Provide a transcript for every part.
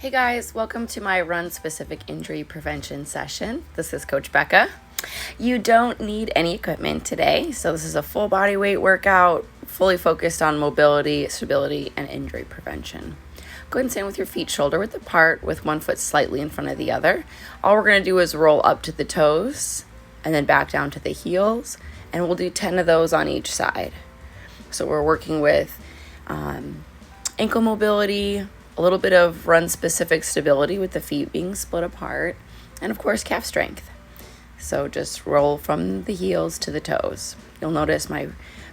Hey guys, welcome to my run-specific injury prevention session. This is Coach Becca. You don't need any equipment today, so this is a full body weight workout, fully focused on mobility, stability, and injury prevention. Go ahead and stand with your feet shoulder width apart with one foot slightly in front of the other. All we're going to do is roll up to the toes and then back down to the heels, and we'll do 10 of those on each side. So we're working with ankle mobility, a little bit of run-specific stability with the feet being split apart, and of course calf strength. So just roll from the heels to the toes. You'll notice my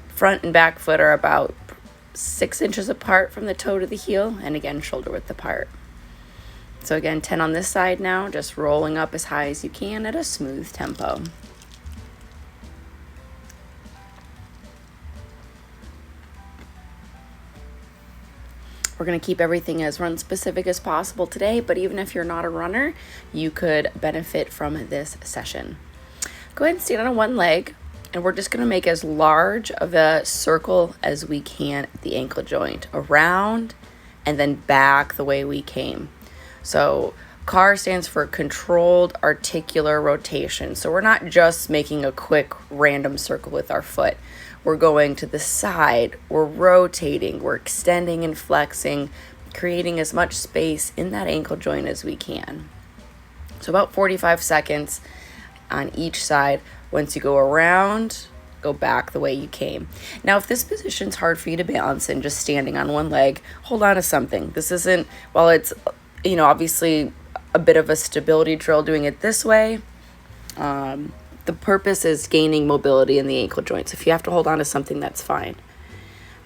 front and back foot are about 6 inches apart from the toe to the heel, and again shoulder width apart. So again, 10 on this side now, just rolling up as high as you can at a smooth tempo. We're going to keep everything as run specific as possible today, but even if you're not a runner, you could benefit from this session. Go ahead and stand on one leg, and we're just going to make as large of a circle as we can at the ankle joint, around and then back the way we came. So CAR stands for controlled articular rotation. So we're not just making a quick random circle with our foot. We're going to the side, we're rotating, we're extending and flexing, creating as much space in that ankle joint as we can. So about 45 seconds on each side. Once you go around, go back the way you came. Now, if this position's hard for you to balance and just standing on one leg, hold on to something. This isn't, while it's, obviously a bit of a stability drill doing it this way, the purpose is gaining mobility in the ankle joints. If you have to hold on to something, that's fine.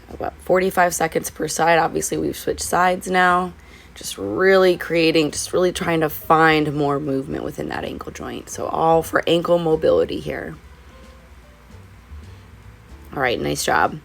About 45 seconds per side. Obviously, we've switched sides now. Just really trying to find more movement within that ankle joint. So all for ankle mobility here. All right, nice job.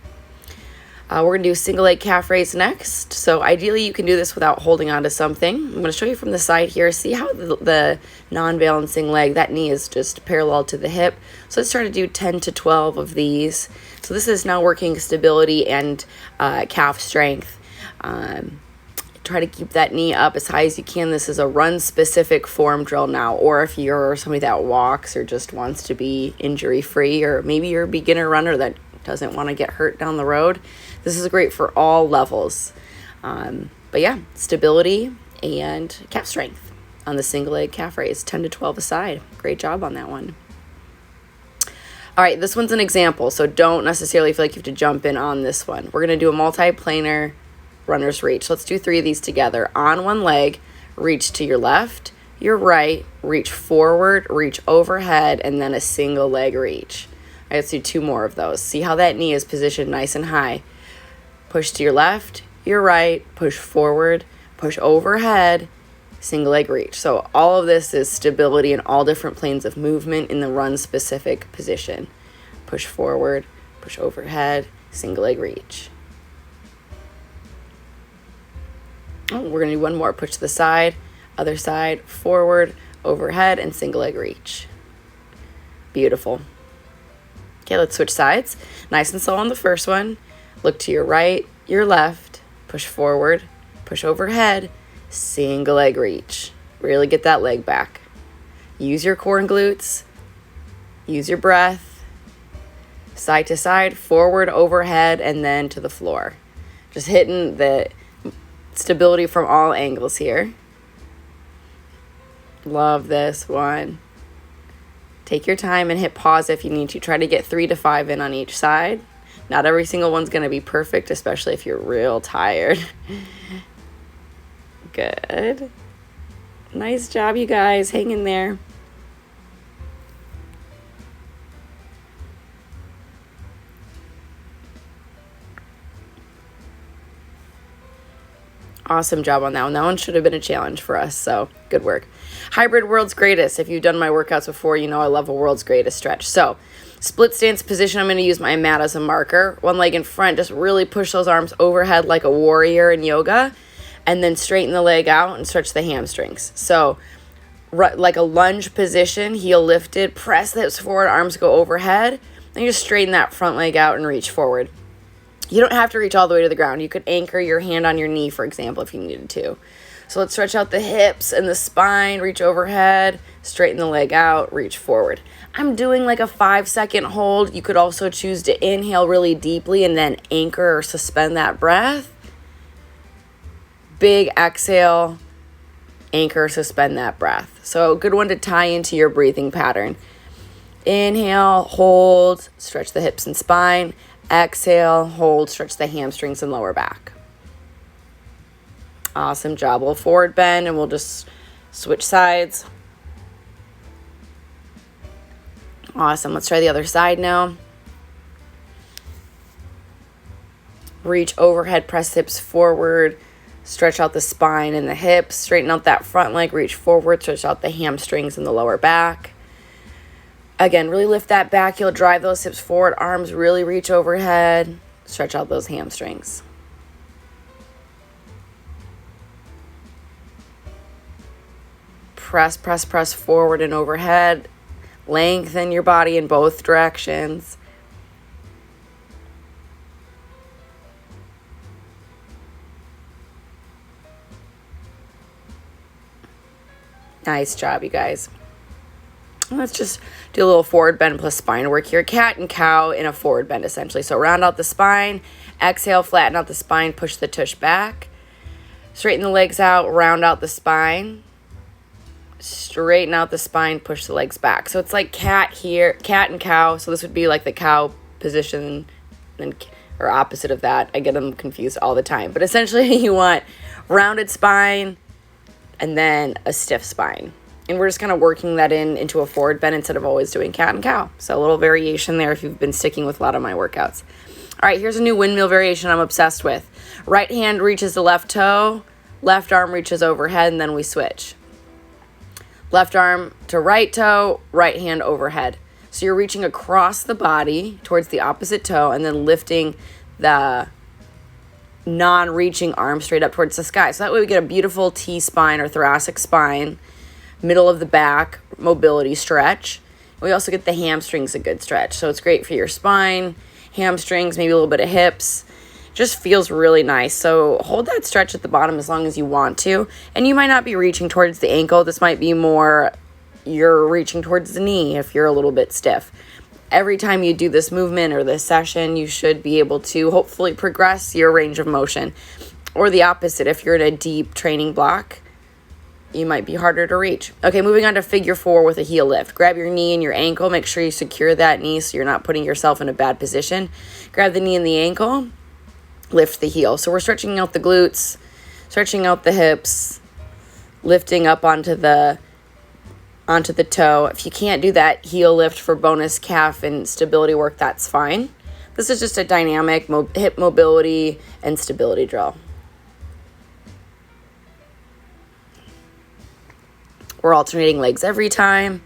We're going to do single leg calf raise next. So ideally, you can do this without holding on to something. I'm going to show you from the side here. See how the non-balancing leg, that knee is just parallel to the hip. So let's try to do 10 to 12 of these. So this is now working stability and calf strength. Try to keep that knee up as high as you can. This is a run-specific form drill now. Or if you're somebody that walks or just wants to be injury-free, or maybe you're a beginner runner that doesn't want to get hurt down the road, this is great for all levels. But yeah, stability and calf strength on the single leg calf raise, 10 to 12 a side. Great job on that one. All right, this one's an example, so don't necessarily feel like you have to jump in on this one. We're going to do a multi-planar runner's reach. Let's do 3 of these together. On one leg, reach to your left, your right, reach forward, reach overhead, and then a single leg reach. All right, let's do 2 more of those. See how that knee is positioned nice and high. Push to your left, your right, push forward, push overhead, single leg reach. So all of this is stability in all different planes of movement in the run specific position. Push forward, push overhead, single leg reach. Oh, we're going to do one more. Push to the side, other side, forward, overhead, and single leg reach. Beautiful. Okay, let's switch sides. Nice and slow on the first one. Look to your right, your left, push forward, push overhead, single leg reach. Really get that leg back. Use your core and glutes. Use your breath. Side to side, forward, overhead, and then to the floor. Just hitting the stability from all angles here. Love this one. Take your time and hit pause if you need to. Try to get 3 to 5 in on each side. Not every single one's going to be perfect, especially if you're real tired. Good. Nice job, you guys. Hang in there. Awesome job on that one. That one should have been a challenge for us, so good work. Hybrid world's greatest. If you've done my workouts before, you know I love a world's greatest stretch. So split stance position, I'm going to use my mat as a marker. One leg in front, just really push those arms overhead like a warrior in yoga, and then straighten the leg out and stretch the hamstrings. So like a lunge position, heel lifted, press the hips forward, arms go overhead, and you just straighten that front leg out and reach forward. You don't have to reach all the way to the ground. You could anchor your hand on your knee, for example, if you needed to. So let's stretch out the hips and the spine, reach overhead, straighten the leg out, reach forward. I'm doing like a 5-second hold. You could also choose to inhale really deeply and then anchor or suspend that breath. Big exhale, anchor, suspend that breath. So a good one to tie into your breathing pattern. Inhale, hold, stretch the hips and spine. Exhale, hold, stretch the hamstrings and lower back. Awesome job. We'll forward bend and we'll just switch sides. Awesome. Let's try the other side now. Reach overhead, press hips forward, stretch out the spine and the hips, straighten out that front leg, reach forward, stretch out the hamstrings and the lower back. Again, really lift that back heel, drive those hips forward, arms really reach overhead, stretch out those hamstrings. Press, press, press forward and overhead. Lengthen your body in both directions. Nice job, you guys. Let's just do a little forward bend plus spine work here. Cat and cow in a forward bend, essentially. So round out the spine. Exhale, flatten out the spine. Push the tush back. Straighten the legs out. Round out the spine. Straighten out the spine. Push the legs back. So it's like cat here. Cat and cow. So this would be like the cow position. Or opposite of that. I get them confused all the time. But essentially you want rounded spine and then a stiff spine. And we're just kind of working that into a forward bend instead of always doing cat and cow. So a little variation there if you've been sticking with a lot of my workouts. All right, here's a new windmill variation I'm obsessed with. Right hand reaches the left toe, left arm reaches overhead, and then we switch. Left arm to right toe, right hand overhead. So you're reaching across the body towards the opposite toe and then lifting the non-reaching arm straight up towards the sky. So that way we get a beautiful T-spine or thoracic spine. Middle of the back, mobility stretch. We also get the hamstrings a good stretch. So it's great for your spine, hamstrings, maybe a little bit of hips. Just feels really nice. So hold that stretch at the bottom as long as you want to. And you might not be reaching towards the ankle. This might be more you're reaching towards the knee if you're a little bit stiff. Every time you do this movement or this session, you should be able to hopefully progress your range of motion. Or the opposite, if you're in a deep training block, you might be harder to reach. Okay, moving on to figure 4 with a heel lift. Grab your knee and your ankle. Make sure you secure that knee so you're not putting yourself in a bad position. Grab the knee and the ankle. Lift the heel. So we're stretching out the glutes, stretching out the hips, lifting up onto the toe. If you can't do that heel lift for bonus calf and stability work, that's fine. This is just a dynamic hip mobility and stability drill. We're alternating legs every time.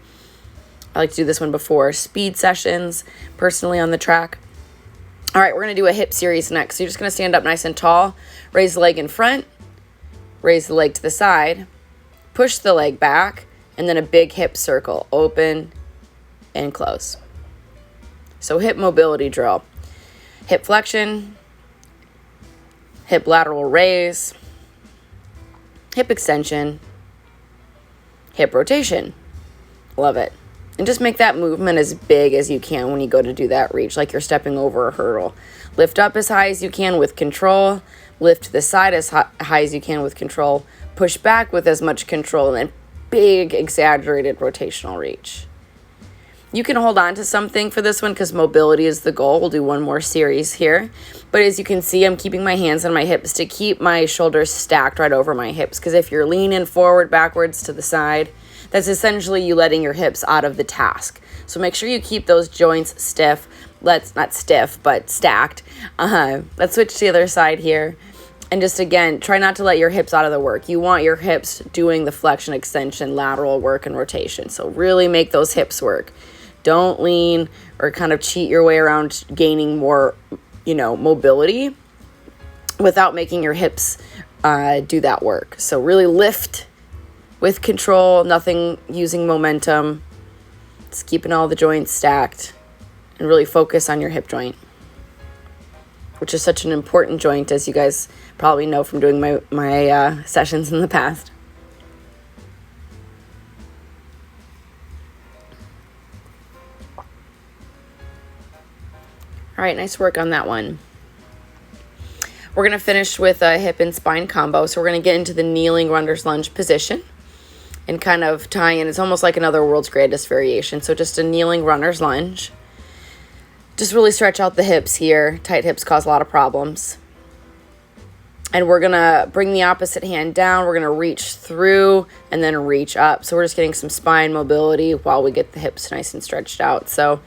I like to do this one before speed sessions, personally on the track. All right, we're going to do a hip series next. So you're just going to stand up nice and tall, raise the leg in front, raise the leg to the side, push the leg back, and then a big hip circle, open and close. So hip mobility drill. Hip flexion, hip lateral raise, hip extension, hip rotation. Love it. And just make that movement as big as you can when you go to do that reach, like you're stepping over a hurdle. Lift up as high as you can with control. Lift to the side as high as you can with control. Push back with as much control, and then big exaggerated rotational reach. You can hold on to something for this one because mobility is the goal. We'll do one more series here. But as you can see, I'm keeping my hands on my hips to keep my shoulders stacked right over my hips. Because if you're leaning forward, backwards, to the side, that's essentially you letting your hips out of the task. So make sure you keep those joints stiff. Not stiff, but stacked. Let's switch to the other side here. And just again, try not to let your hips out of the work. You want your hips doing the flexion, extension, lateral work, and rotation. So really make those hips work. Don't lean or kind of cheat your way around gaining more, mobility without making your hips do that work. So really lift with control, nothing using momentum. Just keeping all the joints stacked and really focus on your hip joint. which is such an important joint, as you guys probably know from doing my sessions in the past. All right, nice work on that one. We're going to finish with a hip and spine combo. So we're going to get into the kneeling runner's lunge position and kind of tie in. It's almost like another world's greatest variation. So just a kneeling runner's lunge. Just really stretch out the hips here. Tight hips cause a lot of problems. And we're going to bring the opposite hand down. We're going to reach through and then reach up. So we're just getting some spine mobility while we get the hips nice and stretched out. So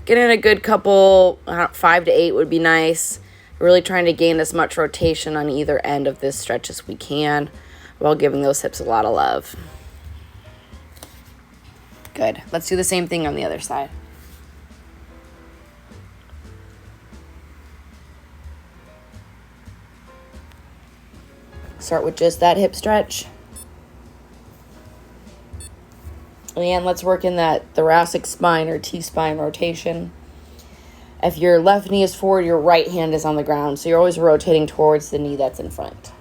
getting a good couple, 5 to 8 would be nice. Really trying to gain as much rotation on either end of this stretch as we can while giving those hips a lot of love. Good. Let's do the same thing on the other side. Start with just that hip stretch. And let's work in that thoracic spine or T-spine rotation. If your left knee is forward, your right hand is on the ground. So you're always rotating towards the knee that's in front.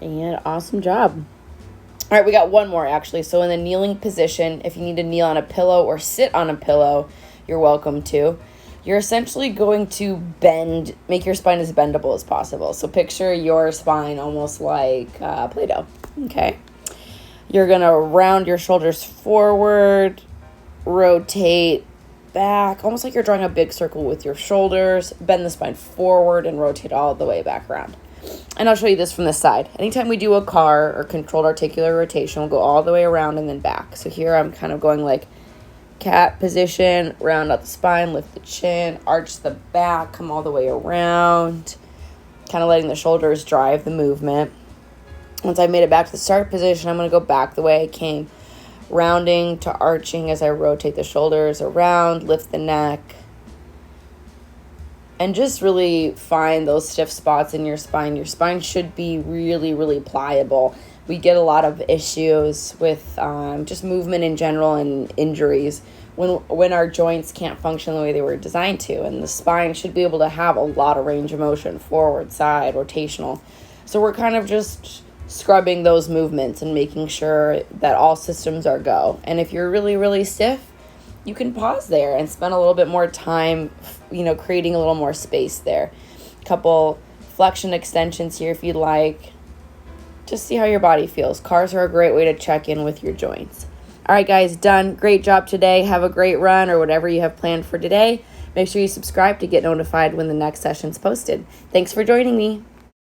And awesome job. All right, we got one more actually. So in the kneeling position, if you need to kneel on a pillow or sit on a pillow, you're welcome to. You're essentially going to make your spine as bendable as possible. So picture your spine almost like Play-Doh, okay? You're going to round your shoulders forward, rotate back, almost like you're drawing a big circle with your shoulders, bend the spine forward and rotate all the way back around. And I'll show you this from the side. Anytime we do a car or controlled articular rotation, we'll go all the way around and then back. So here I'm kind of going like cat position, round out the spine, lift the chin, arch the back, come all the way around, kind of letting the shoulders drive the movement. Once I made it back to the start position, I'm going to go back the way I came, rounding to arching as I rotate the shoulders around, lift the neck, and just really find those stiff spots in your spine. Your spine should be really, really pliable. We get a lot of issues with just movement in general and injuries when our joints can't function the way they were designed to. And the spine should be able to have a lot of range of motion, forward, side, rotational. So we're kind of just scrubbing those movements and making sure that all systems are go. And if you're really, really stiff, you can pause there and spend a little bit more time, creating a little more space there. A couple flexion extensions here if you'd like. Just see how your body feels. Cars are a great way to check in with your joints. All right, guys, done. Great job today. Have a great run or whatever you have planned for today. Make sure you subscribe to get notified when the next session's posted. Thanks for joining me.